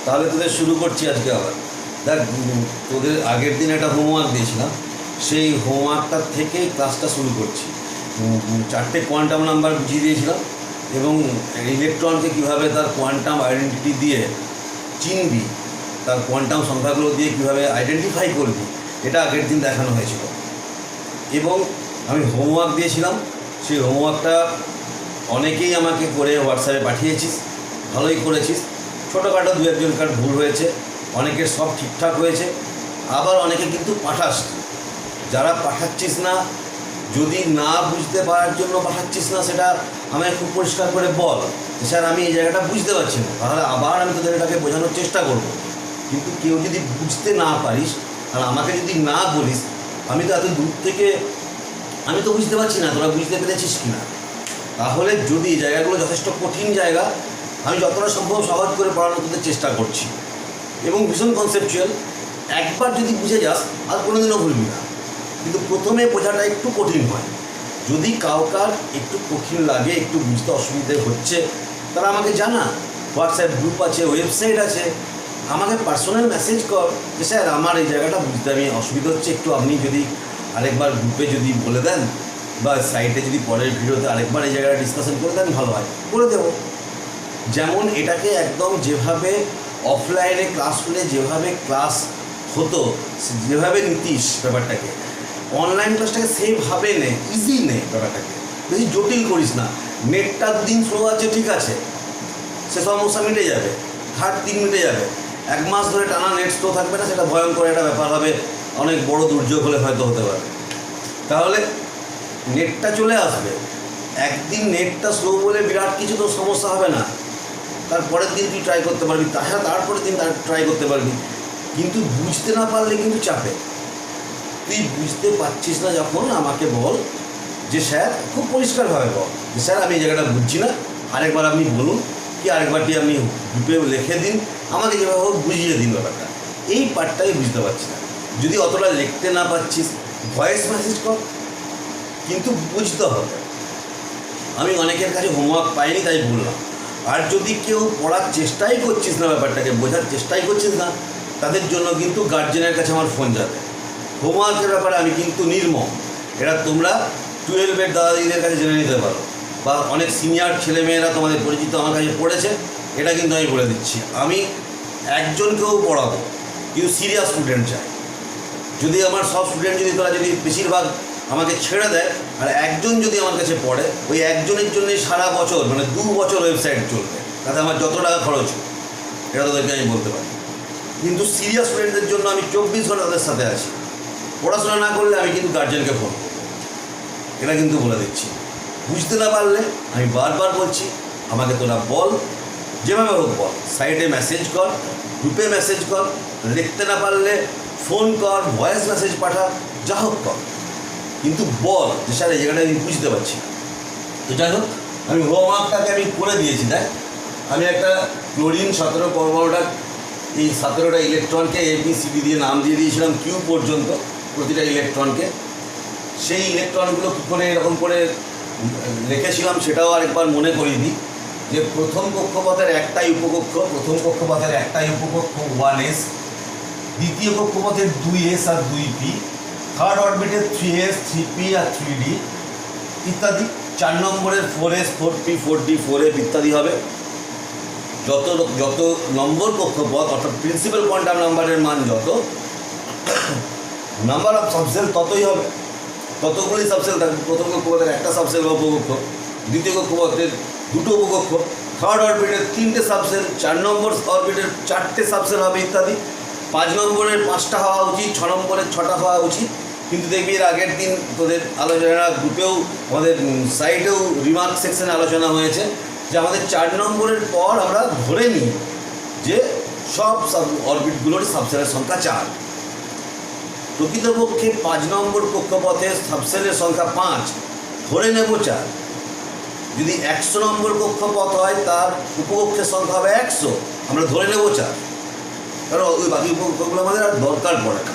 তাহলে তোদের শুরু করছি আজকে আবার। দেখ, তোদের আগের দিন একটা হোমওয়ার্ক দিয়েছিলাম, সেই হোমওয়ার্কটার থেকেই ক্লাসটা শুরু করছি। 4টে কোয়ান্টাম নাম্বার বুঝিয়ে দিয়েছিলাম এবং ইলেকট্রনকে কীভাবে তার কোয়ান্টাম আইডেন্টিটি দিয়ে চিনবি, তার কোয়ান্টাম সংখ্যাগুলো দিয়ে কীভাবে আইডেন্টিফাই করবি, এটা আগের দিন দেখানো হয়েছিল। এবং আমি হোমওয়ার্ক দিয়েছিলাম, সেই হোমওয়ার্কটা অনেকেই আমাকে করে হোয়াটসঅ্যাপে পাঠিয়েছিস, ভালোই করেছিস। ছোটোখাটো দু একজনকার ভুল হয়েছে, অনেকের সব ঠিকঠাক হয়েছে, আবার অনেকে কিন্তু পাঠাস। যারা পাঠাচ্ছিস না, যদি না বুঝতে পারার জন্য পাঠাচ্ছিস না, সেটা আমায় খুব পরিষ্কার করে বল যে স্যার আমি এই জায়গাটা বুঝতে পারছি না, তাহলে আবার আমি তোদের এটাকে বোঝানোর চেষ্টা করব। কিন্তু কেউ যদি বুঝতে না পারিস আর আমাকে যদি না বলিস, আমি তো এত দূর থেকে আমি তো বুঝতে পারছি না তোরা বুঝতে পেরেছিস কি না। তাহলে যদি এই জায়গাগুলো যথেষ্ট কঠিন জায়গা, আমি যতটা সম্ভব সহজ করে পড়ানোর তোদের চেষ্টা করছি এবং ভীষণ কনসেপচুয়াল। একবার যদি বুঝে যাস আর কোনোদিনও ভুলবি না, কিন্তু প্রথমে বোঝাটা একটু কঠিন হয়। যদি কাউকার একটু কঠিন লাগে, একটু বুঝতে অসুবিধে হচ্ছে, তারা আমাকে জানা। হোয়াটসঅ্যাপ গ্রুপ আছে, ওয়েবসাইট আছে, আমাকে পার্সোনাল মেসেজ কর যে স্যার আমার এই জায়গাটা বুঝতে আমি অসুবিধা হচ্ছে, একটু আপনি যদি আরেকবার গ্রুপে যদি বলে দেন বা সাইটে যদি পরের ভিডিওতে আরেকবার এই জায়গাটা ডিসকাশন করে দেন ভালো হয়, করে দেবো। যেমন এটাকে একদম যেভাবে অফলাইনে ক্লাসগুলো যেভাবে ক্লাস হতো, যেভাবে নিতিস ব্যাপারটাকে, অনলাইন ক্লাসটাকে সেভাবে নে, ইজি নে ব্যাপারটাকে, বেশি জটিল করিস না। নেটটা দুদিন স্লো আছে, ঠিক আছে, সে সমস্যা মিটে যাবে, থার্ড 3 মিটে যাবে। 1 মাস ধরে টানা নেট স্লো থাকবে না, সেটা ভয়ঙ্কর একটা ব্যাপার হবে, অনেক বড় দুর্যোগ হলে হয়তো হতে পারে। তাহলে নেটটা চলে আসবে, একদিন নেটটা স্লো বলে বিরাট কিছু তো সমস্যা হবে না, তারপরের দিন তুই ট্রাই করতে পারবি, তাছাড়া তারপরের দিন ট্রাই করতে পারবি। কিন্তু বুঝতে না পারলে কিন্তু চাপে। তুই বুঝতে পারছিস না যখন আমাকে বল যে স্যার, খুব পরিষ্কারভাবে বল যে স্যার আমি এই জায়গাটা বুঝছি না, আরেকবার আপনি বলুন, কি আরেকবারটি আপনি গ্রুপে লিখে দিন, আমাকে যেভাবে হোক বুঝিয়ে দিন ব্যাপারটা, এই পার্টটাই বুঝতে পারছি না। যদি অতটা লিখতে না পারছিস, ভয়েস মেসেজ কর, কিন্তু বুঝতে হবে। আমি অনেকের কাছে হোমওয়ার্ক পাইনি তাই বললাম। আর যদি কেউ পড়ার চেষ্টাই করছিস না, ব্যাপারটাকে বোঝার চেষ্টাই করছিস না, তাদের জন্য কিন্তু গার্জেনের কাছে আমার ফোন যাবে। হোমওয়ার্কের ব্যাপারে আমি কিন্তু নির্মম, এটা তোমরা 12-এর দাদা দিদিদের কাছে জেনে নিতে পারো, বা অনেক সিনিয়র ছেলেমেয়েরা তোমাদের পরিচিত আমার কাছে পড়েছে, এটা কিন্তু আমি বলে দিচ্ছি। আমি একজনকেও পড়াবো, কিন্তু সিরিয়াস স্টুডেন্ট চাই। যদি আমার সব স্টুডেন্ট যদি তোরা যদি বেশিরভাগ আমাকে ছেড়ে দেয় আর একজন যদি আমার কাছে পড়ে, ওই একজনের জন্যই সারা বছর মানে 2 বছর ওয়েবসাইট চলবে, তাতে আমার যত টাকা খরচ হোক, এটা তোদেরকে আমি বলতে পারি। কিন্তু সিরিয়াস স্টুডেন্টদের জন্য আমি 24 ঘন্টা তাদের সাথে আছি। পড়াশোনা না করলে আমি কিন্তু গার্জেনকে ফোন করব, এটা কিন্তু বলে দিচ্ছি। বুঝতে না পারলে আমি বারবার বলছি, আমাকে তোরা বল, যেভাবে হোক বল, সাইটে মেসেজ কর, গ্রুপে মেসেজ কর, লিখতে না পারলে ফোন কর, ভয়েস মেসেজ পাঠা, যা হোক কর, কিন্তু বল যে স্যার এই জায়গাটা আমি বুঝতে পারছি। তো যাই হোক, আমি হোমওয়ার্কটাকে আমি করে দিয়েছি। দেখ, আমি একটা ক্লোরিন 17 এই 17টা ইলেকট্রনকে ABCD দিয়ে নাম দিয়ে দিয়েছিলাম কিউ পর্যন্ত, প্রতিটা ইলেকট্রনকে। সেই ইলেকট্রনগুলো কী করে এরকম করে লিখেছিলাম সেটাও আরেকবার মনে করিয়ে দিই, যে প্রথম কক্ষপথের একটাই উপকক্ষ, প্রথম কক্ষপথের একটাই উপকক্ষ 1s, দ্বিতীয় কক্ষপথের 2s আর 2p, থার্ড অরবিটের 3s 3p আর 3d ইত্যাদি। 4 নম্বরের 4s 4p 4d 4f ইত্যাদি হবে। যত যত নম্বর কক্ষপথ অর্থাৎ প্রিন্সিপাল কোয়ান্টাম নাম্বারের মান যত, নাম্বার অফ সাবসেল ততই হবে, ততগুলি সাবসেল থাকবে। প্রথম কক্ষপথের একটা সাবসেল বা উপকক্ষ, দ্বিতীয় কক্ষপথের 2টো উপকক্ষ, থার্ড অরবিটের 3টে সাবসেল, 4 নম্বর অরবিটের 4টে সাবসেল হবে ইত্যাদি। 5 নম্বরের 5টা হওয়া উচিত, 6 নম্বরের 6টা হওয়া উচিত। কিন্তু দেখবি এর আগের দিন তোদের আলোচনা গ্রুপেও, আমাদের সাইটেও রিমার্ক সেকশনে আলোচনা হয়েছে যে আমাদের 4 নম্বরের পর আমরা ধরে নিই যে সব অরবিটগুলোর সাবসেলের সংখ্যা 4। প্রকৃতপক্ষে 5 নম্বর কক্ষপথের সাবসেলের সংখ্যা 5, ধরে নেব 4। যদি 100 নম্বর কক্ষপথ হয়, তার উপকক্ষের সংখ্যা হবে 100, আমরা ধরে নেব 4, কারণ ওই বাকি উপকক্ষগুলো আমাদের আর দরকার পড়ে না।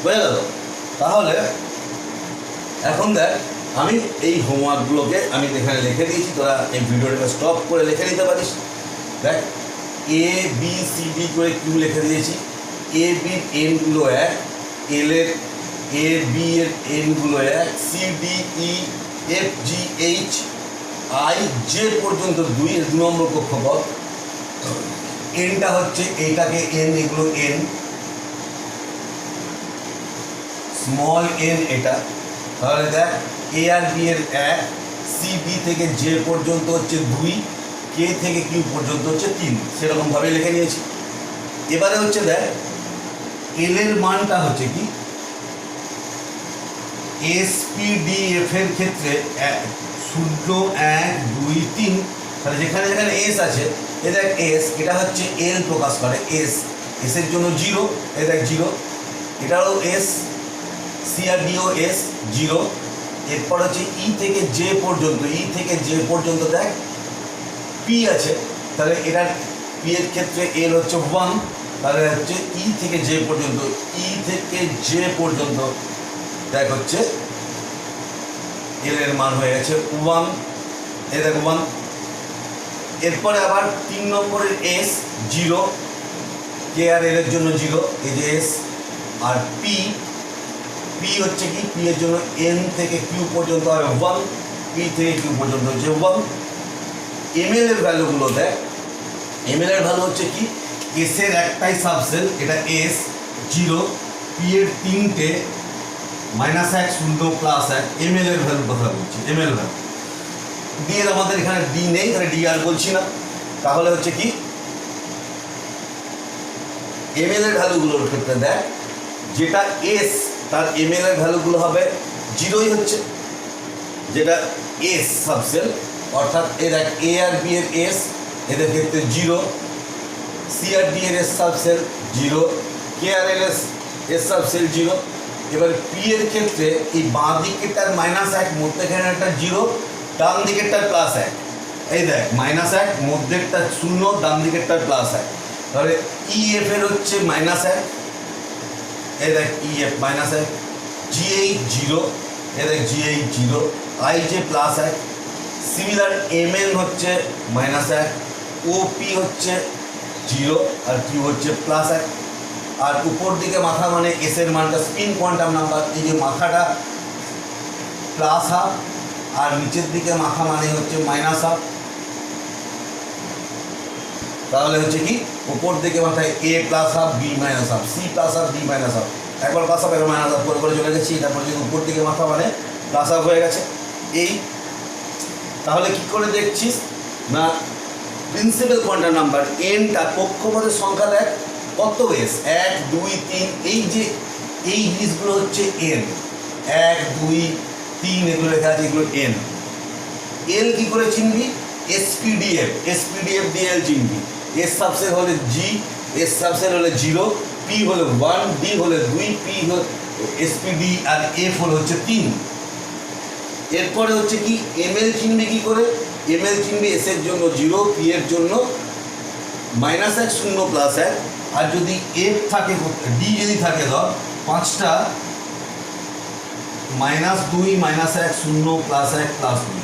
বুঝে গেল? তাহলে এখন দেখ, আমি এই হোমওয়ার্কগুলোকে আমি এখানে লিখে দিয়েছি, তোরা এই ভিডিওটাকে স্টপ করে লিখে নিতে পারিস। দেখ, এ বি সি ডি করে কিউ লিখে দিয়েছি। এ বির এনগুলো 1, এল এর এ বি এর এনগুলো 1, C D E F G H I J পর্যন্ত 2 এর 2 নম্বর কক্ষপথ। এনটা হচ্ছে এইটাকে এন, এগুলো এন, স্মল এন এটা। তাহলে দেখ এ আর বি এর 1, সি বি থেকে জে পর্যন্ত হচ্ছে 2, কে থেকে কিউ পর্যন্ত হচ্ছে 3, সেরকমভাবে লিখে নিয়েছি। এবারে হচ্ছে দেখ এল এর মানটা হচ্ছে কি, এস পি ডি এফ এর ক্ষেত্রে 0 1 2 3, তাহলে যেখানে যেখানে এস আছে এ দেখ এস, এটা হচ্ছে এল প্রকাশ করে, এস এর জন্য 0, এ দেখ 0, এটারও এস, সি আর ডিও এস 0। এরপর হচ্ছে ই থেকে জে পর্যন্ত, ই থেকে জে পর্যন্ত দেখ পি আছে, তাহলে এটার পি এর ক্ষেত্রে এল হচ্ছে 1, তাহলে হচ্ছে ই থেকে জে পর্যন্ত, ই থেকে জে পর্যন্ত দেখ হচ্ছে এল এর মান হয়ে গেছে 1, এ দেখ 1। এরপরে আবার 3 নম্বরের এস 0, কে আর এল এর জন্য 0, এই যে এস। আর পি, পি হচ্ছে কি, পি এর জন্য এন থেকে কিউ পর্যন্ত হবে 1, পি থেকে কিউ পর্যন্ত হচ্ছে 1। এম এল এর ভ্যালুগুলো দেখ, এম এল এর ভ্যালু হচ্ছে কি, এস এর একটাই সাবসেল, এটা এস 0, পি এর 3টে, -1 0 +1, এম এল এর ভ্যালু কথা বলছি, এম এল ভ্যালু। ডি এর আমাদের এখানে ডি নেই, তাহলে ডি আর বলছি না। তাহলে হচ্ছে কি এম এল এর ভ্যালুগুলোর ক্ষেত্রে দেখ, যেটা এস তার এম এল এর ভ্যালুগুলো হবে 0ই হচ্ছে, যেটা এস সাবসেল, অর্থাৎ এর এ আর বি এর এস, এদের ক্ষেত্রে 0, সি আর ডি এর এস সাবসেল 0, কে আর এল এস সাবসেল 0। এবার পি এর ক্ষেত্রে এই বাঁ দিকেরটার -1, মধ্যেখানেরটা 0, ডান দিকেরটার +1, এই দেখ -1, মধ্যেরটা 0, ডান দিকেরটার +1। তাহলে ই এফ এর হচ্ছে -1, এই দেখ ই এফ -1, জি এইচ 0, এই দেখ G H 0, I J +1। Similar M N হচ্ছে -1, ও পি হচ্ছে 0, আর কিউ হচ্ছে +1। আর উপর দিকে মাথা মানে এস এর মানটা স্পিন কোয়ান্টাম নাম্বার, এই যে মাথাটা +1/2, আর নিচের দিকে মাথা মানে হচ্ছে -1/2। তাহলে হচ্ছে কি উপর দিকে মাথায় এ +1/2, বি -1/2, সি +1/2, ডি -1/2, একবার +1 একবার -1 করে করে চলে গেছি। তারপর যে উপর দিকে মাথা মানে +1 হয়ে গেছে এই। তাহলে কি করে দেখছিস না, প্রিন্সিপাল কোয়ান্টাম নাম্বার এনটা কক্ষপথের সংখ্যা দেখ কত এস, 1 2 3, এই যে এই জিনিসগুলো হচ্ছে এন, 1 2 3 এগুলো লেখা আছে, এগুলো এন। এল কি করে চিনবি, এসপিডিএফ, এসপিডিএফ দিয়ে এল চিনবি। এস সাবসেল হলে জি, এস সাবসেল হলে 0, পি হলে 1, ডি হলে 2, পি হল এসপিডি, আর এফ হলে হচ্ছে 3। এরপরে হচ্ছে কি এমএল চিনবি কি করে, এমএল চিনবি এস এর জন্য 0, পি এর জন্য -1 0 +1, আর যদি এফ থাকে, ডি যদি থাকে ধর 5টা, -2 -1 0 +1 +2।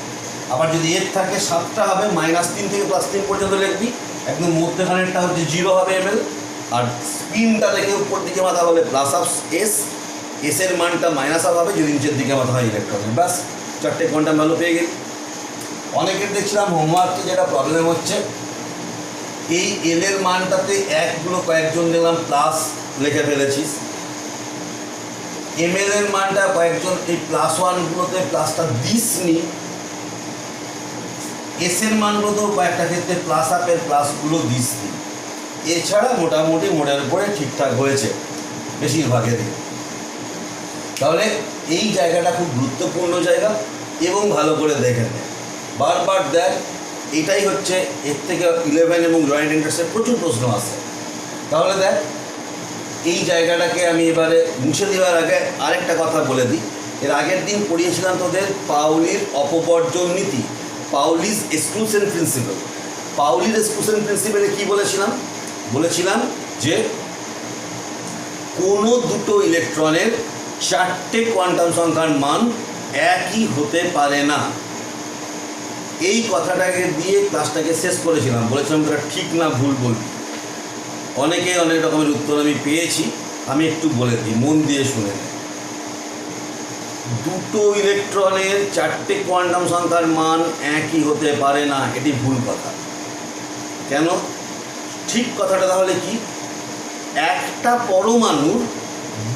আবার যদি এফ থাকে 7টা হবে, -3 থেকে +3 পর্যন্ত লিখবি। একদম মধ্যখানেরটা হচ্ছে 0 হবে এমএল, আর স্পিনটা দেখে উপর দিকে মাথা হলে +1 এস, এস এর মানটা -1 হবে যদি নিচের দিকে মাথা হয় ইলেকট্রন। ব্যাস 4টে কোয়ান্টাম ভ্যালু পেয়ে গেলি। অনেকের দেখছিলাম হোমওয়ার্কে যেটা প্রবলেম হচ্ছে, এই এল এর মানটাতে একগুলো কয়েকজন দেখলাম প্লাস লিখে ফেলেছিস, এম এল এর মানটা কয়েকজন এই +1গুলোতে প্লাসটা দিসনি, এস এর মানগুলো কয়েকটা ক্ষেত্রে +1 প্লাসগুলো দিসনি। এছাড়া মোটামুটি মোটের উপরে ঠিকঠাক হয়েছে বেশিরভাগেরই। তাহলে এই জায়গাটা খুব গুরুত্বপূর্ণ জায়গা, এবং ভালো করে দেখে নেয়, বারবার দেখ। এটাই হচ্ছে এর থেকে 11 এবং জয়েন্ট এন্ট্রান্সের প্রচুর প্রশ্ন আসে। তাহলে দেখ এই জায়গাটাকে আমি এবারে মুছে দেওয়ার আগে আরেকটা কথা বলে দিই। এর আগের দিন পড়িয়েছিলাম তোদের পাউলির অপবর্জন নীতি, পাউলিস এক্সক্লুশন প্রিন্সিপাল। পাউলির এক্সক্লুশন প্রিন্সিপালে কী বলেছিলাম যে কোনো দুটো ইলেকট্রনের 4টে কোয়ান্টাম সংখ্যার মান একই হতে পারে না। এই কথাটাকে দিয়ে ক্লাসটাকে শেষ করেছিলাম, বলেছিলাম তোরা ঠিক না ভুল বলবি। অনেকে অনেক রকমের উত্তর আমি পেয়েছি, আমি একটু বলে দিই, মন দিয়ে শুনে নেয়। দুটো ইলেকট্রনের চারটে কোয়ান্টাম সংখ্যার মান একই হতে পারে না, এটি ভুল কথা। কেন? ঠিক কথাটা তাহলে কি, একটা পরমাণুর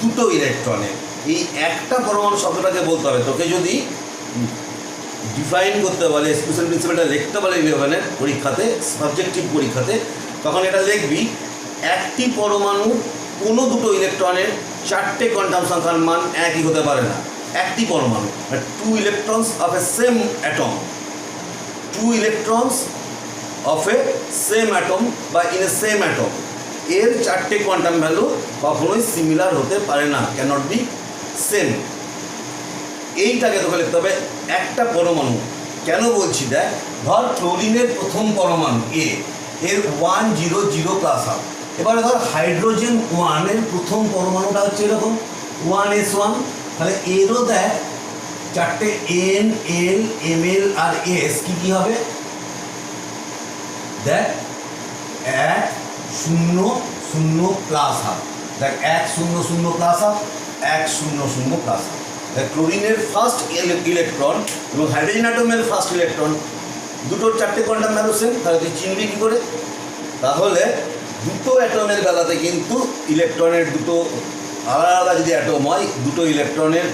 দুটো ইলেকট্রনের, এই একটা পরমাণু শব্দটাকে বলতে হবে। তোকে যদি ডিফাইন করতে বলে, স্পেশাল প্রিন্সিপালটা লিখতে বলে 11-এর পরীক্ষাতে, সাবজেক্টিভ পরীক্ষাতে, তখন এটা লিখবি একটি পরমাণু কোনো দুটো ইলেকট্রনের চারটে কোয়ান্টাম সংখ্যার মান একই হতে পারে না। একটি পরমাণু, two electrons of a same atom, two electrons of a same atom বা ইন এ সেম অ্যাটম, এর চারটে কোয়ান্টাম ভ্যালু কখনোই সিমিলার হতে পারে না, ক্যানট বি সেম। এইটাকে তোকে লিখতে হবে একটা পরমাণু। কেন বলছি দেখ, ধর ক্লোরিনের প্রথম পরমাণু এ, এর 1 0 0 প্লাস হাফ। এবারে ধর হাইড্রোজেন 1-এর প্রথম পরমাণুটা হচ্ছে এরকম 1s1, তাহলে এরও দেখ চারটে N L Ml আর S কি হবে দেখ, 1 0 0 প্লাস হাফ। দেখ 1 0 0 প্লাস হাফ, 1 0 0 প্লাস হাফ। দেখ ক্লোরিনের ফার্স্ট ইলেকট্রন এবং হাইড্রোজেন অ্যাটমের ফার্স্ট ইলেকট্রন দুটোর চারটে কোয়ান্টাম ভ্যালু সেম, তাহলে তুই চিনবি কী করে? তাহলে দুটো অ্যাটমের বেলাতে কিন্তু ইলেকট্রনের দুটো আলাদা আলাদা যদি অ্যাটম হয়, দুটো ইলেকট্রনের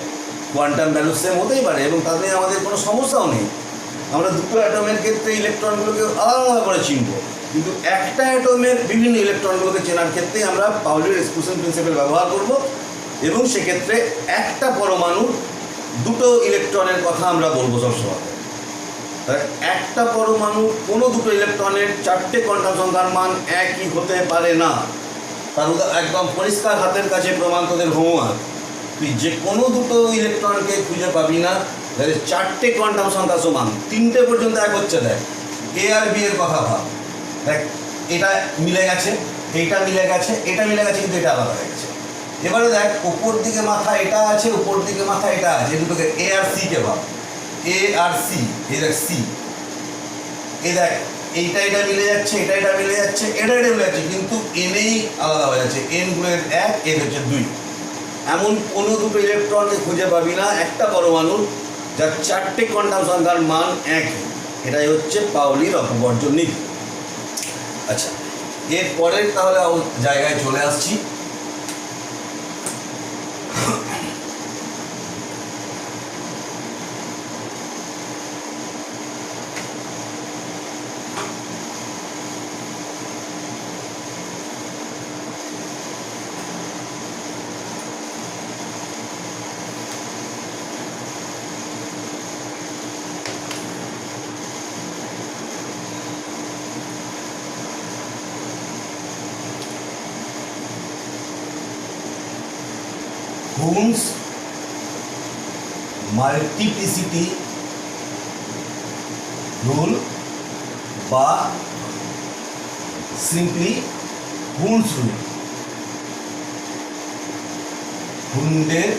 কোয়ান্টাম ভ্যালু সেম হতেই পারে এবং তাতে আমাদের কোনো সমস্যাও নেই। আমরা দুটো অ্যাটমের ক্ষেত্রে ইলেকট্রনগুলোকে আলাদা আলাদা করে চিনব, কিন্তু একটা অ্যাটমের বিভিন্ন ইলেকট্রনগুলোকে চেনার ক্ষেত্রে আমরা পাউলির এক্সক্লুশন প্রিন্সিপাল ব্যবহার করব এবং সেক্ষেত্রে একটা পরমাণুর দুটো ইলেকট্রনের কথা আমরা বলবো সবসময়। একটা পরমাণু কোনো দুটো ইলেকট্রনের চারটে কোয়ান্টাম সংখ্যার মান একই হতে পারে না। তার একদম পরিষ্কার হাতের কাছে প্রমাণ, তোদের হোমওয়ার্ক। তুই যে কোনো দুটো ইলেকট্রনকে খুঁজে পাবি না তাহলে চারটে কোয়ান্টাম সংখ্যা সমান, তিনটে পর্যন্ত এক হচ্ছে। দেখ এ আর বি এর কথা ভাব, দেখ এটা মিলে গেছে, এইটা মিলে গেছে, এটা মিলে গেছে, কিন্তু এটা আলাদা হয়ে গেছে। এবারে দেখ ওপর দিকে মাথা এটা আছে, উপর দিকে মাথা এটা আছে, দুটোকে এ আর সি কে ভাব, এ আর সি, এই দেখ সি, এই দেখ এইটা এটা মিলে যাচ্ছে, এটা এটা মিলে যাচ্ছে, এটা এটা মিলে যাচ্ছে, কিন্তু এনেই আলাদা হয়ে যাচ্ছে। এন গুণের 1, এন হচ্ছে 2। এমন কোনো দুটো ইলেকট্রনকে খুঁজে পাবি না একটা পরমাণুর যার চারটে কোয়ান্টাম সংখ্যার মান একই। এটাই হচ্ছে পাউলির অপবর্জন নীতি। আচ্ছা, এর পরের তাহলে জায়গায় চলে আসছি। Hund's মাল্টিপ্লিসিটি রুল বা সিম্পলি Hund's রুল, হুন্ডের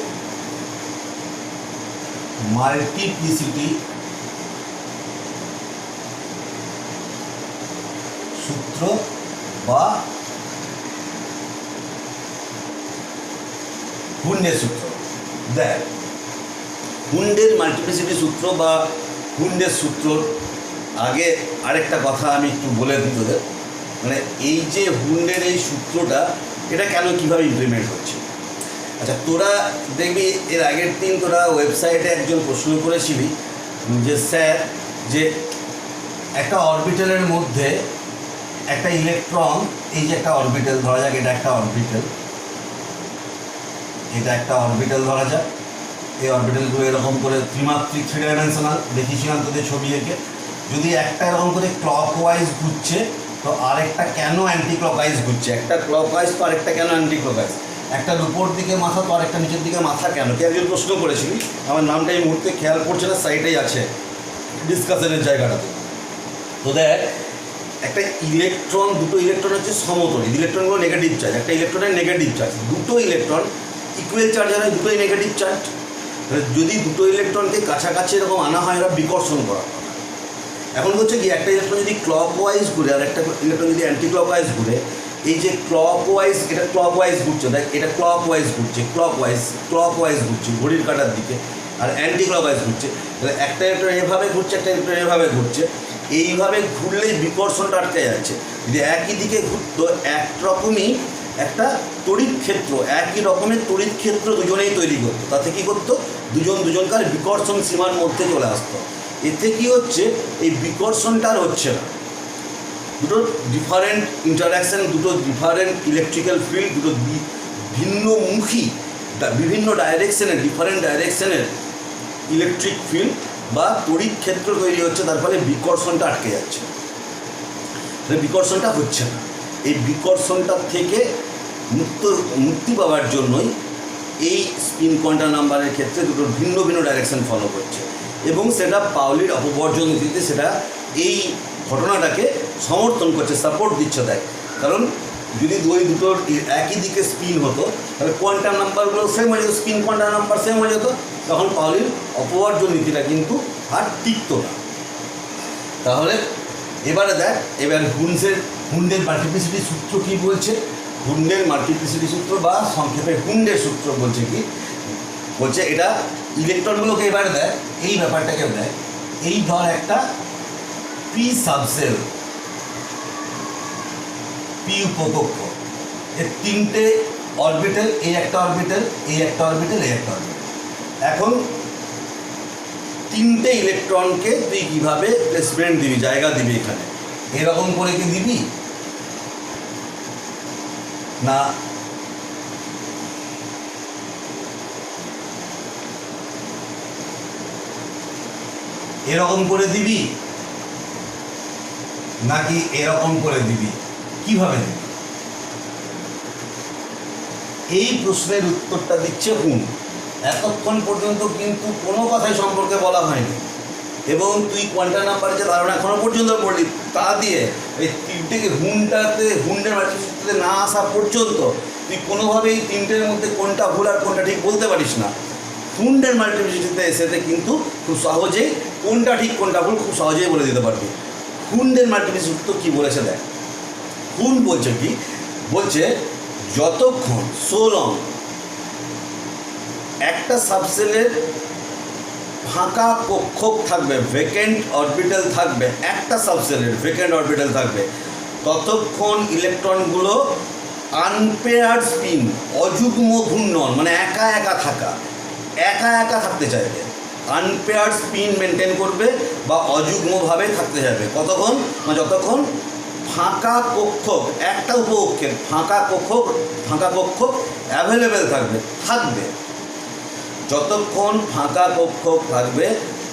মাল্টিপ্লিসিটি সূত্র বা হুন্ডের সূত্র। দেখ হুন্ডের মাল্টিপ্লিসিটি সূত্র বা হুন্ডের সূত্রর আগে আরেকটা কথা আমি একটু বলে দিই তোদের, মানে এই যে হুন্ডের এই সূত্রটা, এটা কেন কীভাবে ইমপ্লিমেন্ট হচ্ছে। আচ্ছা, তোরা দেখবি এর আগের দিন তোরা ওয়েবসাইটে একজন প্রশ্ন করেছিলি যে স্যার, যে একটা অরবিটালের মধ্যে একটা ইলেকট্রন, এই যে একটা অরবিটাল ধরা যাক, এটা একটা অরবিটাল, এটা একটা অরবিটাল ধরা যাক। এই অরবিটালগুলো এরকম করে ত্রিমাত্রিক, 3 ডাইমেনশনাল দেখিয়েছিলাম তোদের ছবি এঁকে। যদি একটা এরকম করে ক্লকওয়াইজ ঘুরছে, তো আরেকটা কেন অ্যান্টি ক্লকওয়াইজ ঘুরছে? একটা ক্লকওয়াইজ তো আরেকটা কেন অ্যান্টি ক্লকওয়াইজ? একটার উপর দিকে মাথা তো আরেকটা নিচের দিকে মাথা কেন? কে একজন প্রশ্ন করেছিলি, আমার নামটা এই মুহূর্তে খেয়াল পড়ছে না, সাইটেই আছে ডিসকাশনের জায়গাটাতে। তো দেখ একটা ইলেকট্রন, দুটো ইলেকট্রন হচ্ছে সমতলীয়, ইলেকট্রনগুলো নেগেটিভ চার্জ, একটা ইলেকট্রনের নেগেটিভ চার্জ, দুটো ইলেকট্রন ইকুয়াল চার্জের হয়, দুটোই নেগেটিভ চার্জ। যদি দুটো ইলেকট্রনকে কাছাকাছি এরকম আনা হয়, এরা বিকর্ষণ করা। এখন হচ্ছে কি, একটা ইলেকট্রন যদি ক্লকওয়াইজ ঘুরে আর একটা ইলেকট্রন যদি অ্যান্টি ক্লকওয়াইজ ঘুরে, এই যে ক্লকওয়াইজ, এটা ক্লকওয়াইজ ঘুরছে, দেখ এটা ক্লকওয়াইজ ঘুরছে, ক্লকওয়াইজ ঘুরছে ঘড়ির কাঁটার দিকে, আর অ্যান্টি ক্লকওয়াইজ ঘুরছে। তাহলে একটা ইলেকট্রন এভাবে ঘুরছে, একটা ইলেকট্রন এভাবে ঘুরছে। এইভাবে ঘুরলেই বিকর্ষণটা আটকে যাচ্ছে। যদি একই দিকে ঘুরতো, একরকমই একটা তড়িৎ ক্ষেত্র, একই রকমের তড়িৎ ক্ষেত্র দুজনেই তৈরি করতো। তাতে কী করতো, দুজনকার বিকর্ষণ সীমার মধ্যে চলে আসতো। এতে কি হচ্ছে, এই বিকর্ষণটা আর হচ্ছে না। দুটো ডিফারেন্ট ইন্টারাকশান, দুটো ডিফারেন্ট ইলেকট্রিক্যাল ফিল্ড, দুটো ভিন্নমুখী বিভিন্ন ডাইরেকশনের, ডিফারেন্ট ডাইরেকশনের ইলেকট্রিক ফিল্ড বা তড়িৎ ক্ষেত্র তৈরি হচ্ছে। তার ফলে বিকর্ষণটা আটকে যাচ্ছে, বিকর্ষণটা হচ্ছে না। এই বিকর্ষণটা থেকে মুক্তি পাওয়ার জন্যই এই স্পিন কোয়ান্টাম নাম্বারের ক্ষেত্রে দুটো ভিন্ন ভিন্ন ডাইরেকশন ফলো করছে, এবং সেটা পাউলির অপবর্জন নীতিতে সেটা এই ঘটনাটাকে সমর্থন করছে, সাপোর্ট দিচ্ছে। দেখ, কারণ যদি দুটোর একই দিকে স্পিন হতো, তাহলে কোয়ান্টাম নাম্বারগুলো সেম হয়ে যেত, স্পিন কোয়ান্টাম নাম্বার সেম হয়ে যেত, তখন পাউলির অপবর্জন নীতিটা কিন্তু আর টিকত না। তাহলে এবারে দেখ, এবার হুন্ডের মাল্টিপ্লিসিটি সূত্র কী বলছে। হুন্ডের মাল্টিপ্লিসিটি সূত্র বা সংক্ষেপে হুন্ডের সূত্র বলছে কি, বলছে এটা ইলেকট্রনগুলোকে এবারে দেয়, এই ব্যাপারটাকে দেয়, এই ধর একটা পি সাবসেল, পি উপকক্ষ, এর তিনটে অরবিটাল, এই একটা অরবিটাল, এই একটা অরবিটাল, এই একটা অরবিটাল। এখন তিনটে ইলেকট্রনকে তুই কীভাবে প্লেসমেন্ট দিবি, জায়গা দিবি এখানে, এরকম করে কি দিবি না এরকম করে দিবি, নাকি এরকম করে দিবি, কিভাবে দিবি? এই প্রশ্নের উত্তরটা দিচ্ছে হুন। এতক্ষণ পর্যন্ত কিন্তু কোনো কথাই সম্পর্কে বলা হয়নি, এবং তুই কোয়ান্টাম নাম্বারের যে ধারণা এখনো পর্যন্ত পড়লি, তা দিয়ে এই তিনটেকে হুন্ডের মাল্টিপ্লিসিটিতে না আসা পর্যন্ত তুই কোনোভাবেই তিনটের মধ্যে কোনটা ভুল আর কোনটা ঠিক বলতে পারিস না। হুন্ডের মাল্টিপ্লিসিটিতে এসেতে কিন্তু খুব সহজেই কোনটা ঠিক কোনটা ভুল খুব সহজেই বলে দিতে পারবি। হুন্ডের মাল্টিপ্লিসিটি তো কী বলেছে দেখ, হুন বলছে কি, বলছে যতক্ষণ সোলং একটা সাবসেলের ফাঁকা কক্ষক থাকবে, ভেকেন্ট অরবিটাল থাকবে, একটা সাবসেলের ভেকেন্ট অরবিটাল থাকবে, ততক্ষণ ইলেকট্রনগুলো আনপেয়ার্ড স্পিন, অযুগ্ম ঘূর্ণন, মানে একা একা থাকতে চাইবে, আনপেয়ার্ড স্পিন মেনটেন করবে বা অযুগ্মভাবে থাকতে চাইবে। কতক্ষণ না, যতক্ষণ ফাঁকা কক্ষক, একটা উপকক্ষের ফাঁকা কক্ষক অ্যাভেলেবেল থাকবে। যতক্ষণ ফাঁকা কক্ষক থাকবে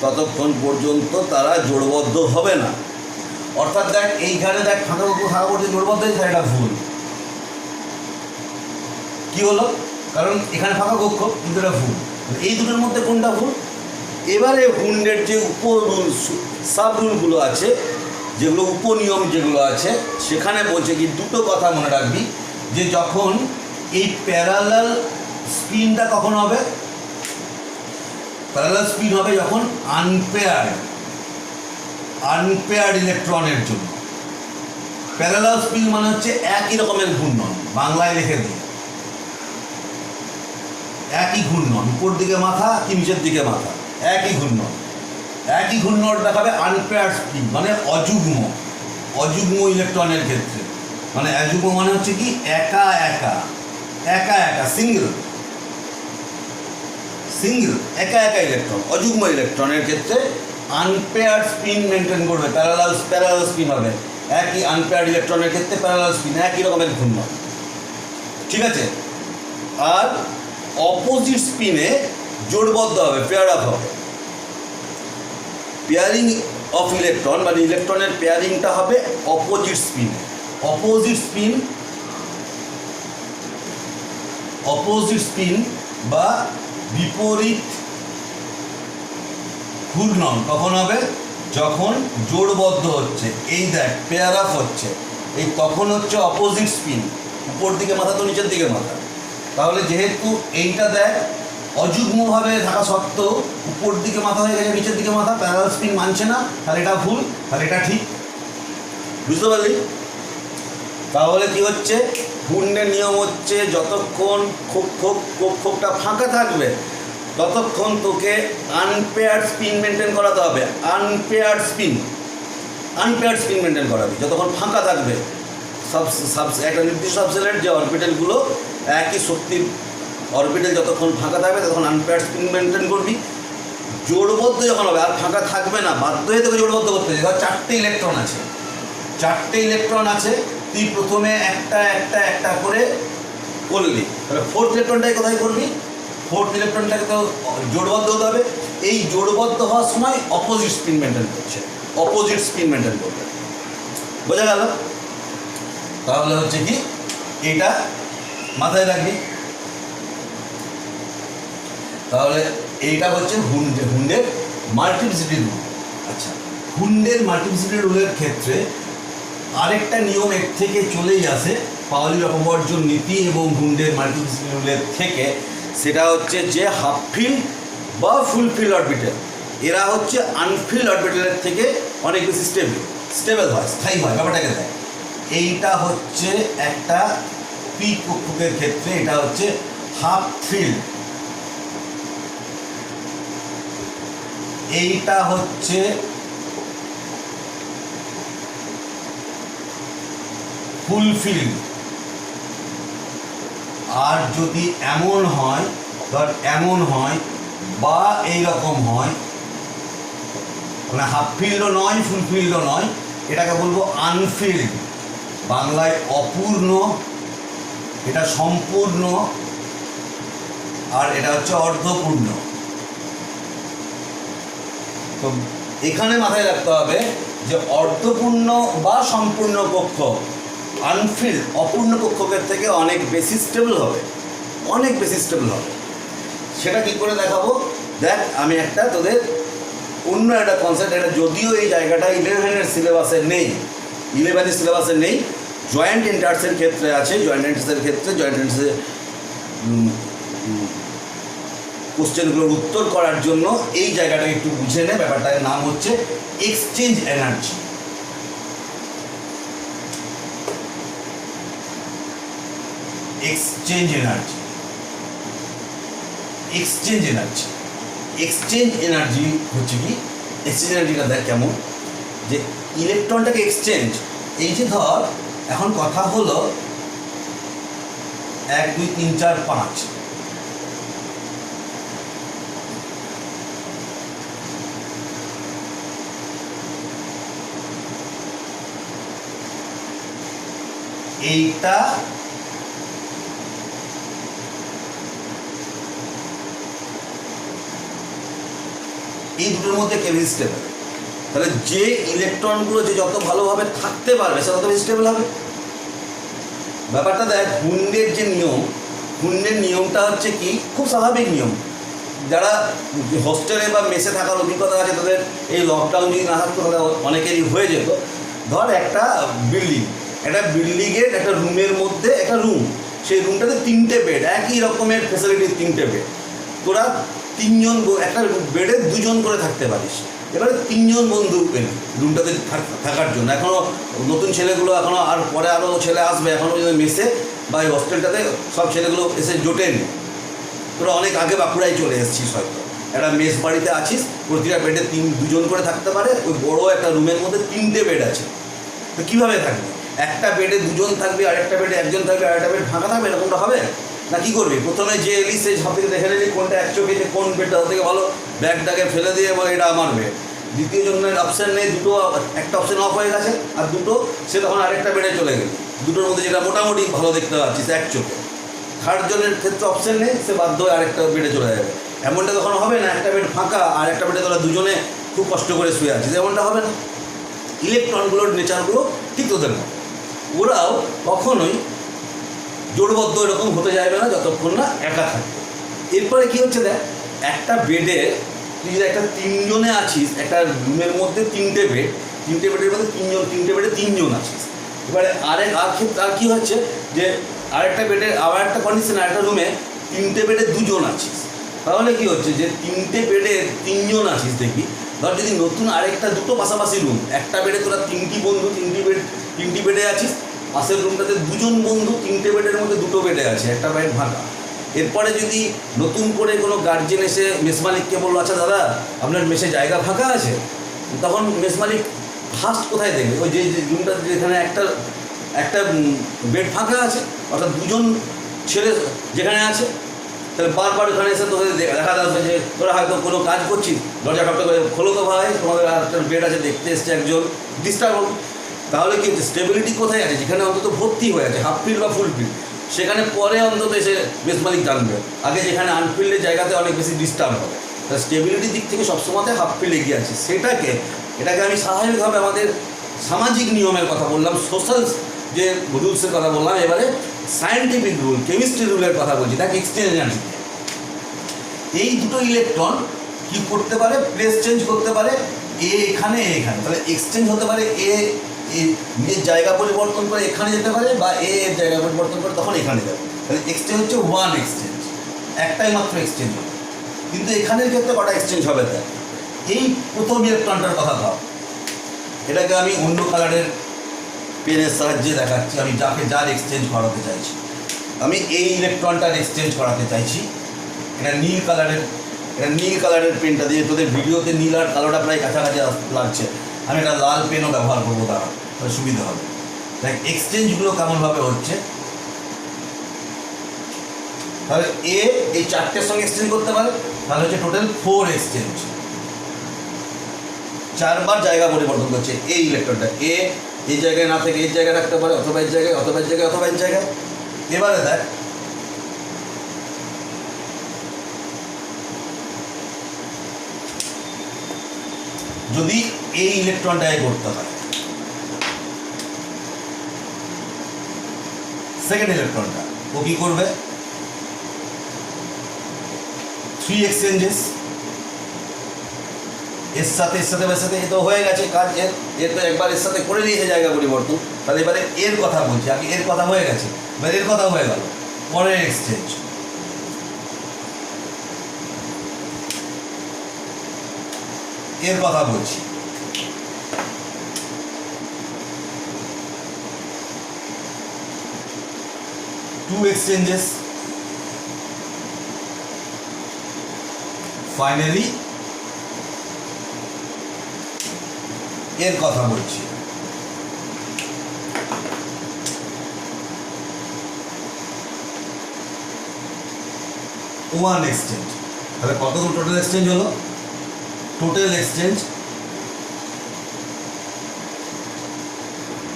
ততক্ষণ পর্যন্ত তারা জোড়বদ্ধ হবে না। অর্থাৎ দেখ, এইখানে দেখ ফাঁকা কক্ষ থাকা পর্যন্ত জোড়বদ্ধ হয়েছে, এটা ভুল। কী হলো, কারণ এখানে ফাঁকা কক্ষ, কিন্তু এটা ভুল। এই দুটোর মধ্যে কোনটা ভুল? এবারে হুন্ডের যে উপরুল, সাব রুলগুলো আছে, যেগুলো উপনিয়ম যেগুলো আছে, সেখানে বলছে কি, দুটো কথা মনে রাখবি, যে যখন এই প্যারালাল স্পিনটা কখন হবে, প্যারালাল স্পিন হবে যখন আনপেয়ার্ড ইলেকট্রনের জন্য। প্যারালাল স্পিন মানে হচ্ছে একই রকমের ঘূর্ণন, বাংলায় লিখে দিই, একই ঘূর্ণন, উপর দিকে মাথা কি নিচের দিকে মাথা, একই ঘূর্ণন দেখাবে আনপেয়ার্ড স্পিন, মানে অযুগ্ম ইলেকট্রনের ক্ষেত্রে। মানে অযুগ্ম মানে হচ্ছে কি, একা সিঙ্গেল একা ইলেকট্রন। অযুগ্ম ইলেকট্রনের ক্ষেত্রে আনপেয়ার্ড স্পিন মেনটেন করবে, প্যারালাল স্পিন হবে। একই আনপেয়ার্ড ইলেকট্রনের ক্ষেত্রে প্যারালাল স্পিন, একই রকমের ঘূর্ণন, ঠিক আছে। আর অপোজিট স্পিনে জোড়বদ্ধ হবে, পেয়ার আপ হবে। পেয়ারিং অফ ইলেকট্রন মানে ইলেকট্রনের পেয়ারিংটা হবে অপোজিট স্পিন বা বিপরীত ঘূর্ণন কখন হবে, যখন জোড়বদ্ধ হচ্ছে, এই দেখ পেয়ার আপ হচ্ছে, এই তখন হচ্ছে অপোজিট স্পিন, উপর দিকে মাথা তো নিচের দিকে মাথা। তাহলে যেহেতু এইটা দেখ অযুগ্মভাবে থাকা সত্ত্বেও উপর দিকে মাথা হয়ে গেছে, নিচের দিকে মাথা, প্যারালাল স্পিন মানছে না, তাহলে এটা ভুল, তাহলে এটা ঠিক। বুঝতে পারলি? তাহলে কি হচ্ছে, হুন্ডের নিয়ম হচ্ছে যতক্ষণ খোপটা ফাঁকা থাকবে ততক্ষণ তোকে আনপেয়ার্ড স্পিন মেনটেন করাতে হবে। আনপেয়ার্ড স্পিন মেনটেন করাবি যতক্ষণ ফাঁকা থাকবে। একটা নির্দিষ্ট সাবসেলের যে অরবিটালগুলো একই শক্তির অরবিটাল যতক্ষণ ফাঁকা থাকবে ততক্ষণ আনপেয়ার্ড স্পিন মেনটেন করবি। জোড়বদ্ধ যখন হবে আর ফাঁকা থাকবে না, বাধ্য হয়ে তোকে জোড়বদ্ধ করতে হবে। ধর 4টে ইলেকট্রন আছে, তুই প্রথমে একটা করে করলি, তাহলে ফোর্থ ইলেকট্রনটাই কোথায় করবি? ফোর্থ ইলেকট্রনটাকে তো জোড়বদ্ধ হতে হবে। এই জোড়বদ্ধ হওয়ার সময় অপোজিট স্পিন মেনটেন করবে। বোঝা গেল? তাহলে হচ্ছে কি, এটা মাথায় রাখবি। তাহলে এইটা হচ্ছে হুন্ডের মাল্টিপ্লিসিটি রুল। আচ্ছা, হুন্ডের মাল্টিপ্লিসিটি রুলের ক্ষেত্রে আরেকটা নিয়ম এর থেকে চলেই আসে, পাওলির অপবর্জন নীতি এবং হুন্ডের মাল্টিপ্লিসিটি রুলের থেকে। সেটা হচ্ছে যে হাফ ফিল্ড বা ফুল ফিল্ড অরবিটাল, এরা হচ্ছে আনফিল্ড অরবিটালের থেকে অনেক বেশি স্টেবল হয়, স্থায়ী হয়। ব্যাপারটাকে দেয়, এইটা হচ্ছে একটা পি কক্ষকের ক্ষেত্রে এটা হচ্ছে হাফ ফিল্ড, এইটা হচ্ছে ফুল ফিল্ড। আর যদি এমন হয়, ধর এমন হয় বা এইরকম হয়, মানে হাফ ফিল্ডও নয় ফুল ফিল্ডও নয়, এটাকে বলবো আনফিল্ড। বাংলায় অপূর্ণ, এটা সম্পূর্ণ, আর এটা হচ্ছে অর্ধপূর্ণ। তো এখানে মাথায় রাখতে হবে যে অর্ধপূর্ণ বা সম্পূর্ণ কক্ষ আনফিল্ড অপূর্ণ কক্ষকের থেকে অনেক বেশি স্টেবল হবে। সেটা কী করে দেখাবো? দেখ, আমি একটা তোদের অন্য একটা কনসেপ্ট, এটা যদিও এই জায়গাটা 11-এর সিলেবাসে নেই, 11-এর সিলেবাসে নেই, জয়েন্ট এন্ট্রান্সের ক্ষেত্রে আছে। জয়েন্ট এন্ট্রান্সের কোশ্চেনগুলোর উত্তর করার জন্য এই জায়গাটা একটু বুঝে নে। ব্যাপারটার নাম হচ্ছে এক্সচেঞ্জ এনার্জি। এক্সচেঞ্জ এনার্জি হচ্ছে কি, এক্সচেঞ্জ এনার্জিটা দেখ কেমন, যে ইলেকট্রনটাকে এক্সচেঞ্জ, এই যে ধর এখন কথা হলো 1 2 3 4 5, এইটা এই দুটোর মধ্যে কে বেশি স্টেবল? তাহলে যে ইলেকট্রনগুলো যে যত ভালোভাবে থাকতে পারবে সে তত বেশি স্টেবল হবে। ব্যাপারটা দেখ, হুন্ডের যে নিয়ম, হুন্ডের নিয়মটা হচ্ছে কি, খুব স্বাভাবিক নিয়ম। যারা হোস্টেলে বা মেসে থাকার অভিজ্ঞতা আছে তাদের, এই লকডাউন যদি না থাকতো তাহলে অনেকেরই হয়ে যেত। ধর একটা বিল্ডিংয়ের একটা রুমের মধ্যে একটা রুম, সেই রুমটাতে 3টে বেড, একই রকমের ফেসিলিটির 3টে বেড। তোরা 3জন, একটা বেডে 2জন করে থাকতে পারিস। এবারে 3জন বন্ধু পেলি রুমটাতে থাকার জন্য। এখনও নতুন ছেলেগুলো এখনও, আর পরে আরও ছেলে আসবে, এখনও মেসে বা এই হোস্টেলটাতে সব ছেলেগুলো এসে জোটেনি। তোরা অনেক আগে বাঁকুড়ায় চলে এসেছিস, হয়তো একটা মেস বাড়িতে আছিস, প্রতিটা বেডে 2জন করে থাকতে পারে। ওই বড়ো একটা রুমের মধ্যে 3টে বেড আছে। তো কীভাবে থাকবে? একটা বেডে 2জন থাকবে, আরেকটা বেডে 1জন থাকবে, আরেকটা বেড ফাঁকা থাকবে, এরকমটা হবে না? কী করবি? প্রথমে যে এলি সে সব থেকে দেখে নিলি কোনটা এক চোখে, যে কোন বেডটা থেকে ভালো, ব্যাগটাকে ফেলে দিয়ে বলে এটা আমার বেড। দ্বিতীয় জনের অপশান নেই, দুটো, একটা অপশান অফ হয়ে গেছে আর দুটো, সে তখন আরেকটা বেডে চলে গেল। দুটোর মধ্যে যেটা মোটামুটি ভালো দেখতে পাচ্ছিস এক চোখে। থার্ড জনের ক্ষেত্রে অপশান নেই, সে বাধ্য হয়ে আরেকটা বেডে চলে যাবে। এমনটা তখন হবে না, একটা বেড ফাঁকা আর একটা বেডে তোরা দুজনে খুব কষ্ট করে শুয়ে আছিস, এমনটা হবে না। ইলেকট্রনগুলোর নেচারগুলো ঠিক তোদের মতো, ওরাও কখনোই জোড়বদ্ধ এরকম হতে যাবে না যতক্ষণ না একা থাকবে। এরপরে কী হচ্ছে দেখ, একটা বেডে তুই যদি একটা 3জনে আছিস, একটা রুমের মধ্যে 3টে বেড, 3টে বেডের মধ্যে 3টে বেডে 3জন আছিস। এবারে আর কী হচ্ছে যে আরেকটা বেডে আবার একটা কন্ডিশন, আরেকটা রুমে 3টে বেডে 2জন আছিস। তাহলে কী হচ্ছে যে 3টে বেডে 3জন আছিস, দেখবি ধর যদি নতুন আরেকটা দুটো পাশাপাশি রুম, একটা বেডে তোরা 3টি বন্ধু 3টি বেডে আছিস, পাশের রুমটাতে দুজন বন্ধু, 3টে বেডের মধ্যে 2টো বেডে আছে, একটা বেড ফাঁকা। এরপরে যদি নতুন করে কোনো গার্জেন এসে মেস মালিককে বললো, আচ্ছা দাদা আপনার মেসে জায়গা ফাঁকা আছে, তখন মেস মালিক ফার্স্ট কোথায় দেখবে? ওই যে রুমটা যেখানে একটা বেড ফাঁকা আছে, অর্থাৎ দুজন ছেলে যেখানে আছে, তাহলে বারবার ওখানে এসে তোদের দেখা যাবে যে তোরা হয়তো কোনো কাজ করছিস, দরজা ঠকটা করে খোলো তো ভাই, তোমাদের একটা বেড আছে, দেখতে এসছে একজন, ডিস্টার্ব হবে। তাহলে কি হচ্ছে, স্টেবিলিটি কোথায় আছে? যেখানে অন্তত ভর্তি হয়ে আছে, হাফ ফিল্ড বা ফুল ফিল্ড, সেখানে পরে অন্তত এসে মেস মালিক জানবে। আগে যেখানে আনফিল্ডের জায়গাতে অনেক বেশি ডিস্টার্ব হবে। তাহলে স্টেবিলিটির দিক থেকে সবসময় হাফ ফিল্ড এগিয়ে আছে। এটাকে আমি স্বাভাবিকভাবে আমাদের সামাজিক নিয়মের কথা বললাম, সোশ্যাল যে রুলসের কথা বললাম, এবারে সায়েন্টিফিক রুল, কেমিস্ট্রি রুলের কথা বলছি। তাকে এক্সচেঞ্জ এনার্জি, এই দুটো ইলেকট্রন কি করতে পারে? প্লেস চেঞ্জ করতে পারে, এখানে তাহলে এক্সচেঞ্জ হতে পারে, নিজের জায়গা পরিবর্তন করে এখানে যেতে পারে, বা এর জায়গা পরিবর্তন করে তখন এখানে যাবে। তাহলে এক্সচেঞ্জ হচ্ছে ওয়ান এক্সচেঞ্জ, একটাই মাত্র এক্সচেঞ্জ হবে। কিন্তু এখানের ক্ষেত্রে কটা এক্সচেঞ্জ হবে? তাই এই প্রথম ইলেকট্রনটার কথা ভাব, এটাকে আমি অন্য কালারের পেনের সাহায্যে দেখাচ্ছি। আমি যার এক্সচেঞ্জ করাতে চাইছি, আমি এই ইলেকট্রনটার এক্সচেঞ্জ করাতে চাইছি। এটা নীল কালারের পেনটা দিয়ে, তোদের ভিডিওতে নীল আর কালোটা প্রায় কাছাকাছি লাগছে, আমি একটা লাল পেনও ব্যবহার করবো, তাহলে সুবিধা হবে। দেখ এক্সচেঞ্জগুলো কেমনভাবে হচ্ছে। তাহলে এই 4টের সঙ্গে এক্সচেঞ্জ করতে পারে, তাহলে হচ্ছে টোটাল 4 এক্সচেঞ্জ। 4বার জায়গা পরিবর্তন করছে এই ইলেকট্রনটা। এই জায়গায় না থেকে এই জায়গায় রাখতে পারে, অথবা এই জায়গায়, অথবা এই জায়গায়, অথবা এই জায়গায়। এবারে দেখ যদি এই ইলেকট্রনটাকে করতে হয়, সেকেন্ড ইলেকট্রনটা ও কি করবে? 3 এক্সচেঞ্জেস, এর সাথে এ তো হয়ে গেছে কাজ। এর তো একবার এর সাথে করে নিয়েছে জায়গা পরিবর্তন। তাহলে এবারে এর কথা বলছি, আগে এর কথা হয়ে গেছে, এবার এর কথা হয়ে গেল, পরের এক্সচেঞ্জ। এর কথা বলছি, টু এক্সচেঞ্জেস, ফাইনালি এর কথা বলছি। One exchange. তাহলে কতগুলো টোটাল এক্সচেঞ্জ হলো? টোটাল এক্সচেঞ্জ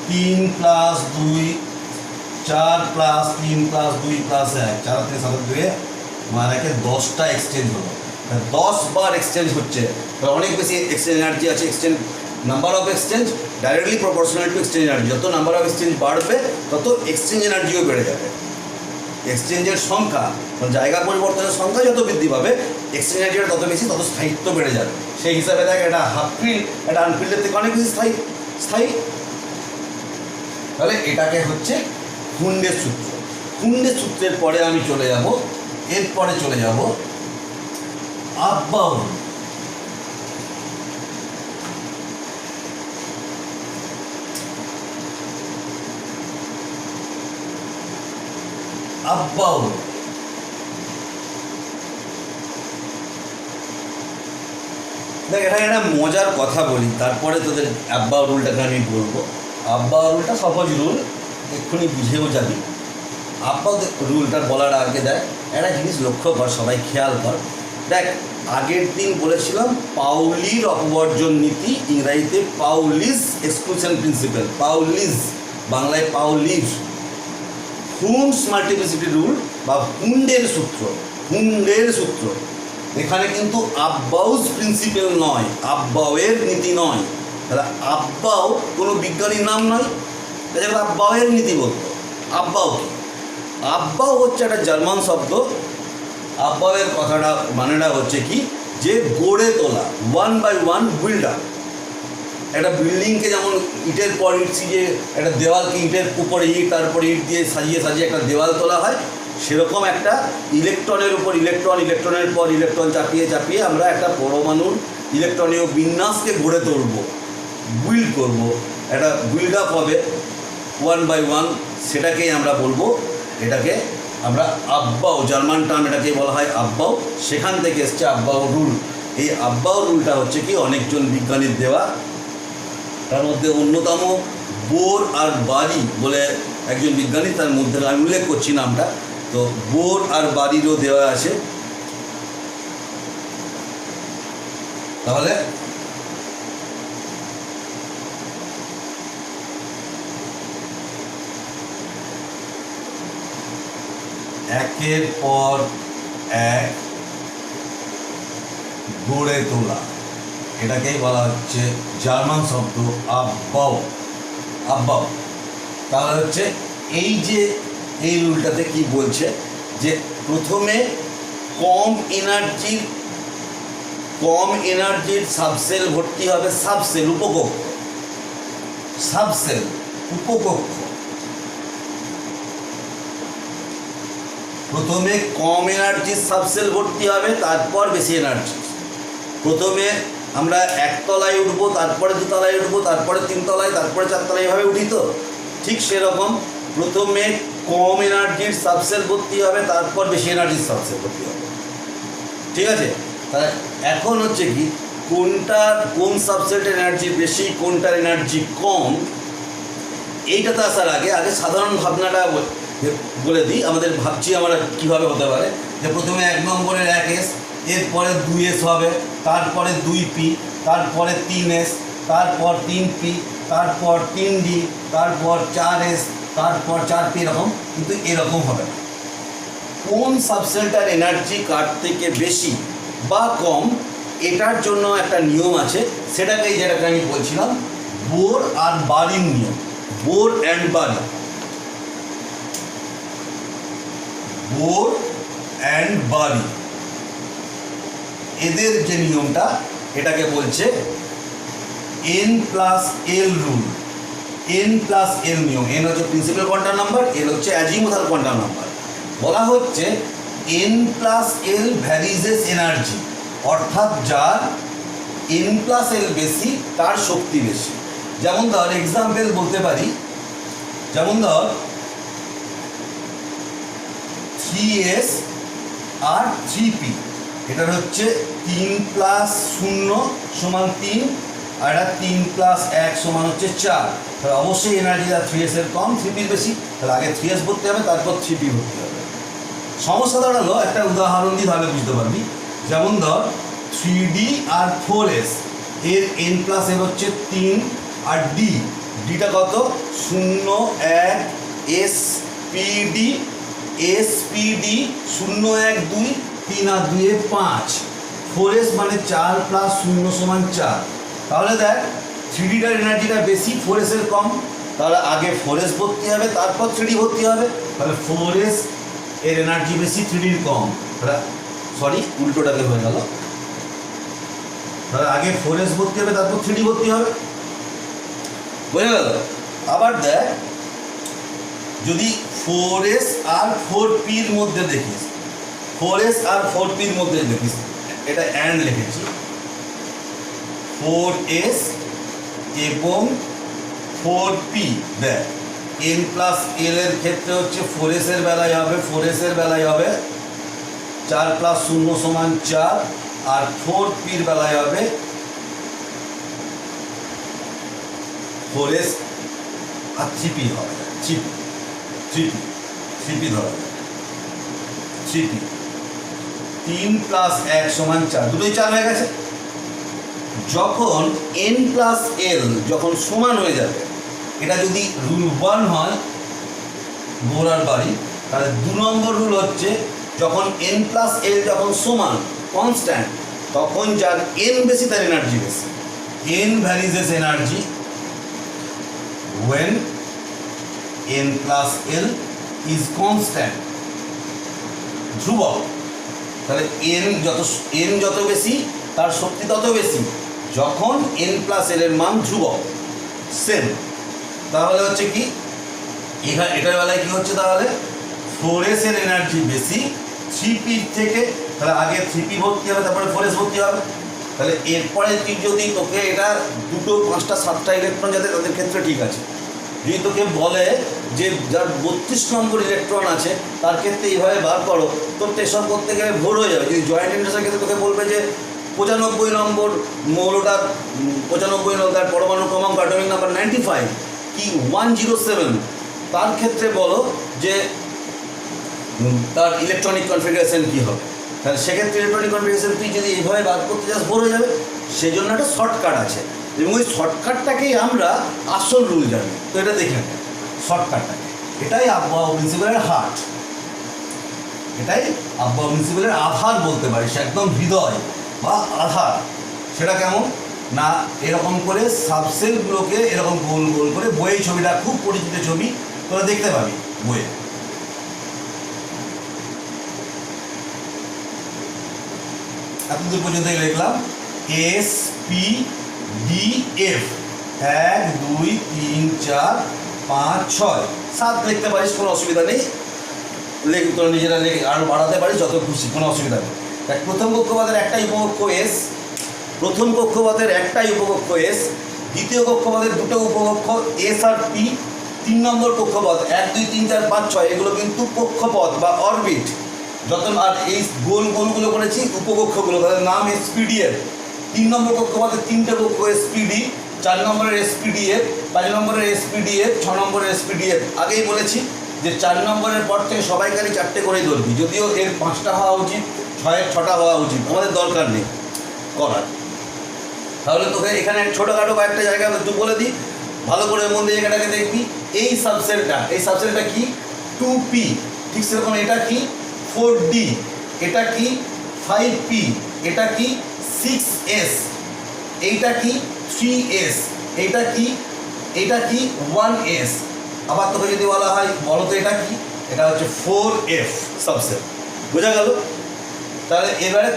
3 + 2, 4 + 3 + 2 + 1, 4 × 3 = 2, মানে 10টা এক্সচেঞ্জ হলো। 10 বার এক্সচেঞ্জ হচ্ছে, অনেক বেশি এক্সচেঞ্জ এনার্জি আছে। Exchange number of exchange directly proportional to exchange energy. যত নাম্বার অফ এক্সচেঞ্জ বাড়বে তত এক্সচেঞ্জ এনার্জিও বেড়ে যাবে। এক্সচেঞ্জের সংখ্যা, জায়গা পরিবর্তনের সংখ্যা যত বৃদ্ধি পাবে, এক্সচেঞ্জ এনার্জিটা তত বেশি, তত স্থায়িত্ব বেড়ে যাবে। সেই হিসাবে দেখ, এটা হাফ ফিল্ড, এটা আনফিল্ডের থেকে অনেক বেশি স্থায়ী। তাহলে এটাকে হচ্ছে কুন্ডের সূত্র। কুন্ডের সূত্রের পরে আমি চলে যাব, এরপরে চলে যাব আব্বাউল। আব্বাউল দেখ, এটা একটা মজার কথা বলি, তারপরে তোদের আব্বা রুলটাকে আমি বলবো। আব্বা রুলটা সহজ রুল, এক্ষুনি বুঝেও যাবি। আব্বা রুলটা বলার আগে দেখ একটা জিনিস লক্ষ্য কর, সবাই খেয়াল কর। দেখ আগের দিন বলেছিলাম পাউলির অপবর্জন নীতি, ইংরাজিতে পাউলিস এক্সক্লুশন প্রিন্সিপাল, পাউলিস বাংলায় পাউলির। হুন্ডস মাল্টিপ্লিসিটি রুল বা হুন্ডের সূত্র, এখানে কিন্তু আব্বাউস প্রিন্সিপাল নয়, আব্বাউয়ের নীতি নয়। তাহলে আব্বাউ কোনো বিজ্ঞানীর নাম নয়, তাহলে আব্বাউয়ের নীতি বলতো। আব্বাউ কি? আব্বাউ হচ্ছে একটা জার্মান শব্দ। আব্বাউয়ের কথাটা মানেটা হচ্ছে কি, যে গড়ে তোলা, 1 by 1 বিল্ডার। একটা বিল্ডিংকে যেমন ইটের পর ইট সিজে, একটা দেওয়ালকে ইটের উপরে ইট, তারপরে ইট দিয়ে সাজিয়ে একটা দেওয়াল তোলা হয়, সেরকম একটা ইলেকট্রনের উপর ইলেকট্রন, ইলেকট্রনের পর ইলেকট্রন চাপিয়ে আমরা একটা পরমাণুর ইলেকট্রনীয় বিন্যাসকে গড়ে তুলব, বিল্ড করব, একটা বিল্ড আপ হবে। 1/1, সেটাকেই আমরা বলবো, এটাকে আমরা আব্বাও, জার্মান টার্ম এটাকে বলা হয় আব্বাও, সেখান থেকে এসছে আব্বাও রুল। এই আব্বাও রুলটা হচ্ছে কি অনেকজন বিজ্ঞানীর দেওয়া, তার মধ্যে অন্যতম বোর আর বারি বলে একজন বিজ্ঞানী, তার মধ্যে আমি উল্লেখ করছি নামটা, তো বোর আর বারিরও দেওয়া আছে। তাহলে একের পর এক গড়ে তোলা, এটাকেই বলা হচ্ছে জার্মান শব্দ আব্বাও। আব্বাও তাহলে হচ্ছে এই যে এই রুলটাতে কি বলছে যে প্রথমে কম এনার্জির সাবসেল ভর্তি হবে, সাবসেল উপকক্ষ, সাবসেল উপকক্ষ, প্রথমে কম এনার্জির সাবসেল ভর্তি হবে, তারপর বেশি এনার্জি। প্রথমে আমরা একতলায় উঠবো, তারপরে দুতলায় উঠবো, তারপরে তিনতলায়, তারপরে চারতলায়, এভাবে উঠি তো, ঠিক সেরকম প্রথমে কম এনার্জির সাবসেল ভর্তি হবে, তারপর বেশি এনার্জির সাবসেল ভর্তি হবে। ঠিক আছে, তাহলে এখন হচ্ছে কি কোন সাবসেটের এনার্জি বেশি, কোনটার এনার্জি কম, এইটাতে আসার আগে সাধারণ ভাবনাটা বলে দিই। আমাদের ভাবছি আমরা কীভাবে হতে পারে, যে প্রথমে 1 নম্বরের 1s, এরপরে 2s হবে, তারপরে 2p, তারপরে 3s, তারপর 3p, তারপর 3d, তারপর 4s, তারপর 4p, এরকম। কিন্তু এরকম হবে না। কোন সাবসেলটার এনার্জি কার থেকে বেশি বা কম, এটার জন্য একটা নিয়ম আছে, যেটাকে আমি বলছিলাম বোর আর বারির নিয়ম, Bohr and Bury, Bohr and Bury, এদের যে নিয়মটা, এটাকে বলছে n+l রুল। n+l নিয়ম, n হচ্ছে প্রিন্সিপাল কোয়ান্টাম নাম্বার, l হচ্ছে অ্যাজিমুথাল কোয়ান্টাম নাম্বার। বলা হচ্ছে n+l ভ্যারিজেস এনার্জি, অর্থাৎ যার n+l বেশি তার শক্তি বেশি। যেমন ধর এক্সাম্পল বলতে পারি, যেমন ধর 3s আর 3p, এটার হচ্ছে 3+0 = 3, আর এটা 3+1 = 4। তাহলে অবশ্যই এনার্জি আর 3s এর কম, 3p এর বেশি। তাহলে আগে 3s ভর্তি হবে, তারপর 3p ভর্তি হবে। সমস্যা দাঁড়ালো, একটা উদাহরণ দিয়ে তাহলে বুঝতে পারবি। যেমন ধর 3d আর 4s, এর n+l হচ্ছে 3, আর ডিটা কত 0, 1, spd, spd 0, 1, 2, 3 আর 2 5, 4s মানে 4 + 0 = 4। তাহলে দেখ 3dটার এনার্জিটা বেশি, 4s এর কম, তাহলে আগে 4s ভর্তি হবে, তারপর 3d ভর্তি হবে। তাহলে 4s এর এনার্জি বেশি, 3d কম। সরি, উল্টোটাকে হয়ে গেল। তাহলে আগে 4s ভর্তি হবে, তারপর 3d ভর্তি হবে, বোঝা গেল? আবার দেখ, যদি 4s আর 4p এর মধ্যে দেখিস, 4s আর 4p এর মধ্যে দেখিস, এটা অ্যান্ড লিখেছি, 4s এবং 4p, দেখ n+l এর ক্ষেত্রে হচ্ছে 4s এর বেলায় হবে, 4s এর বেলায় হবে 4 + 0 = 4, আর 4p এর বেলায় হবে 4s আর 3p হবে, 3p ধরা যায়, 3p 3 + 1 = 4, দুটোই 4 হয়ে গেছে। যখন n+l যখন সমান হয়ে যাবে, এটা যদি রুল 1 হয় বোর আর বারি, তাহলে 2 নম্বর রুল হচ্ছে যখন n+l যখন সমান কনস্ট্যান্ট, তখন যার n বেশি তার এনার্জি বেশি। n varies as energy when n+l is constant, ধ্রুবক। তাহলে n যত বেশি তার শক্তি তত বেশি, যখন n+l এর মান ধ্রুবক, সেম। তাহলে হচ্ছে কি এটার বেলায় কি হচ্ছে, তাহলে 4s এর এনার্জি বেশি 3p থেকে, তাহলে আগে 3p ভর্তি হবে, তারপরে 4s ভর্তি হবে। তাহলে এরপরে যদি তোকে এটা 2, 5, 7টা ইলেকট্রন যাতে তাদের ক্ষেত্রে ঠিক আছে, যদি তোকে বলে যে যার 32 নম্বর ইলেকট্রন আছে তার ক্ষেত্রে এইভাবে বার করো, তোর এসব করতে গেলে ভুল হয়ে যাবে। যদি জয়েন্ট ইন্টারেস্টের ক্ষেত্রে তোকে বলবে যে 95 নম্বর মৌলটার 95 নম্বর তার পরমাণু ক্রমাঙ্ক অ্যাটমিক নাম্বার 95 কি 107, তার ক্ষেত্রে বলো যে তার ইলেকট্রনিক কনফিগারেশন কী হবে, তাহলে সেক্ষেত্রে ইলেকট্রনিক কনফিগারেশন তুই যদি এইভাবে বার করতে যাস ভুল হয়ে যাবে। সেই জন্য একটা শর্টকাট আছে এবং ওই শর্টকাটটাকেই আমরা আসল রুল জানি। তো এটা দেখে নেব শর্টকাটটাকে, এটাই আবহাওয়া প্রিন্সিপালের হার্ট, এটাই আবহাওয়া প্রিন্সিপালের আধার বলতে পারিস, একদম হৃদয় বা আধার। সেটা কেমন না, এরকম করে সাবসেলগুলোকে এরকম গোল গোল করে বইয়ের ছবিটা খুব পরিচিত ছবি, তোরা দেখতে পাবি বইয়ে। এতদূর পর্যন্ত লিখলাম এস পি ডি এফ 1 2 3 4 5 6 7 লিখতে পারিস, কোনো অসুবিধা নেই। লেখ তোরা নিজেরা লেখে আরও বাড়াতে পারিস যত খুশি, কোনো অসুবিধা নেই। দেখ প্রথম কক্ষপথের একটাই উপকক্ষ এস, প্রথম কক্ষপথের একটাই উপকক্ষ এস, দ্বিতীয় কক্ষপথের দুটো উপকক্ষ এস আর পি, 3 নম্বর কক্ষপথ 1 2 3 4 5 6 এগুলো কিন্তু কক্ষপথ বা অরবিট। যত আর এই গোল গোলগুলো করেছি উপকক্ষগুলো, তাদের নাম এসপিডিএফ। 3 নম্বর কক্ষপথের 3টে কক্ষ এসপিডি, 4 নম্বরের এসপিডিএফ, 5 নম্বরের এসপিডিএফ, 6 নম্বরের এসপিডিএফ। আগেই বলেছি যে 4 নম্বরের পর থেকে সবাই খালি 4টে করেই ধরবি, যদিও এর 5টা হওয়া উচিত, 6-এর 6টা হওয়া উচিত, আমাদের দরকার নেই করার। তাহলে তোকে এখানে ছোটোখাটো কয়েকটা জায়গা একটু বলে দিই, ভালো করে মন দিয়ে জায়গাটাকে দেখবি। এই সাবসেলটা কি 2p, ঠিক সেরকম এটা কি 4d, এটা কি 5p, এটা কি 6s, এইটা কি 3s, এইটা কি 1s। আবার তোকে যদি বলা হয় বলো তো এটা কি, এটা হচ্ছে 4f সাবসেল। বোঝা গেল? তাহলে এবারে